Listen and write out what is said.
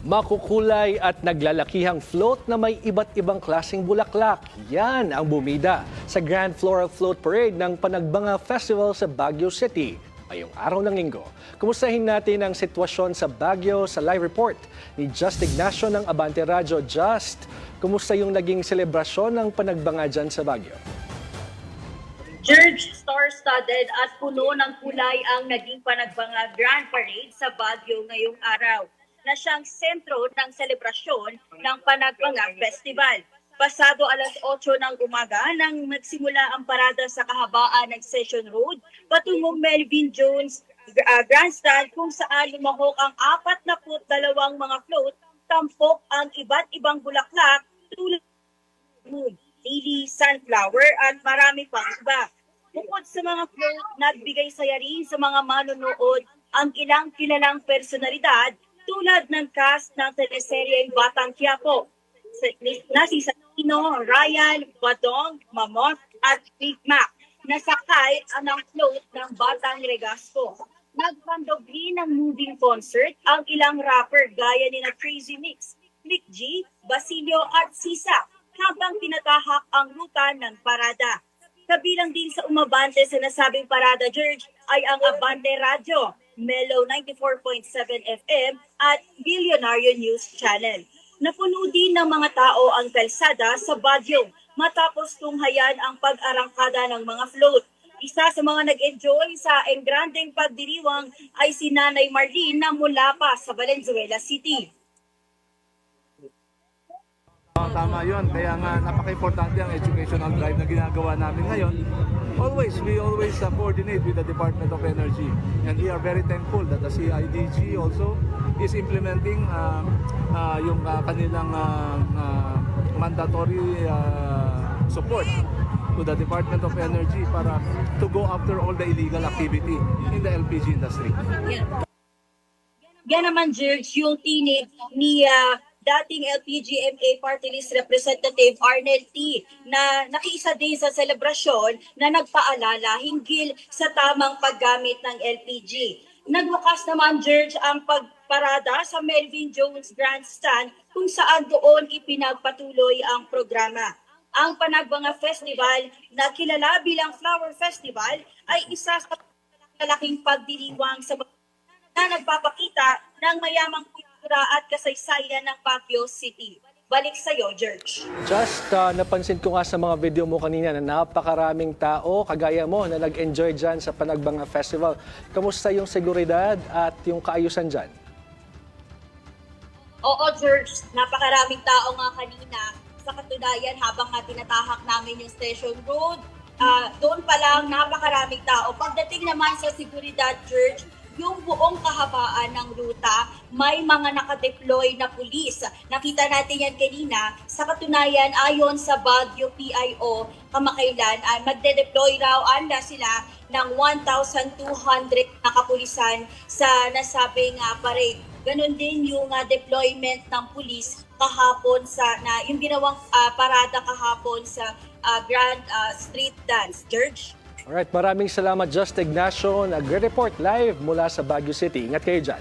Makukulay at naglalakihang float na may iba't ibang klaseng bulaklak. Yan ang bumida sa Grand Floral Float Parade ng Panagbanga Festival sa Baguio City ngayong araw ng Linggo. Kumustahin natin ang sitwasyon sa Baguio sa live report ni Just Ignacio ng Abante Radyo. Just, kumusta yung naging selebrasyon ng Panagbanga dyan sa Baguio? George, star-studded at puno ng kulay ang naging Panagbanga Grand Parade sa Baguio ngayong araw, na siyang sentro ng selebrasyon ng Panagbanga Festival. Pasado alas 8 ng umaga nang nagsimula ang parada sa kahabaan ng Session Road patungong Melvin Jones Grandstand, kung saan lumahok ang 42 mga float, tampok ang iba't ibang bulaklak tulad ng lily, sunflower at marami pang iba. Bukod sa mga float, nagbigay saya rin sa mga manonood ang ilang kilalang personalidad tulad ng cast ng teleseryeng Batang Quiapo na si Santino, Ryan, Badong, Mamot at Big Mac, na sakay ng float ng Batang Regasco. Nagpandog din ng moving concert ang ilang rapper gaya ni na Crazy Mix, Nick G, Basilio at Sisa, habang tinatahak ang ruta ng parada. Kabilang din sa umabante sa nasabing parada, George, ay ang Abante Radyo, Melo 94.7 FM at Billionario News Channel. Napuno din ng mga tao ang kalsada sa Baguio matapos tunghayan ang pag-arangkada ng mga float. Isa sa mga nag-enjoy sa engrandeng pagdiriwang ay si Nanay Marlene na mula pa sa Valenzuela City. Tama yun, kaya nga napaka-importante ang educational drive na ginagawa namin ngayon. We always coordinate with the Department of Energy, and we are very thankful that the CIDG also is implementing yung kanilang mandatory support to the Department of Energy para to go after all the illegal activity in the LPG industry. Yan naman, George, yung tinig ni dating LPGMA Party List Representative Arnel T. na nakiisa din sa selebrasyon na nagpaalala hinggil sa tamang paggamit ng LPG. Nagwakas naman, George, ang pagparada sa Melvin Jones Grandstand, kung saan doon ipinagpatuloy ang programa. Ang Panagbanga Festival, na kilala bilang Flower Festival, ay isa sa malaking pagdiriwang sa na nagpapakita ng mayamang kultura at kasaysayan ng Baguio City. Balik sa iyo, George. Just napansin ko nga sa mga video mo kanina na napakaraming tao, kagaya mo, na nag-enjoy dyan sa Panagbanga Festival. Kamusta yung seguridad at yung kaayusan dyan? Oo, George. Napakaraming tao nga kanina. Sa katunayan, habang tinatahak namin yung Station Road, doon pa lang napakaraming tao. Pagdating naman sa seguridad, George, yung buong kahabaan ng ruta, may mga nakadeploy na pulis. Nakita natin yan kanina. Sa katunayan, ayon sa Baguio PIO, kamakailan, ay magde-deploy raw sila ng 1,200 na kapulisan sa nasabing parade. Ganon din yung deployment ng pulis kahapon yung ginawang parada kahapon sa Grand Street Dance. George? Alright, maraming salamat, Just Ignacio, nagre-report live mula sa Baguio City. Ingat kayo dyan.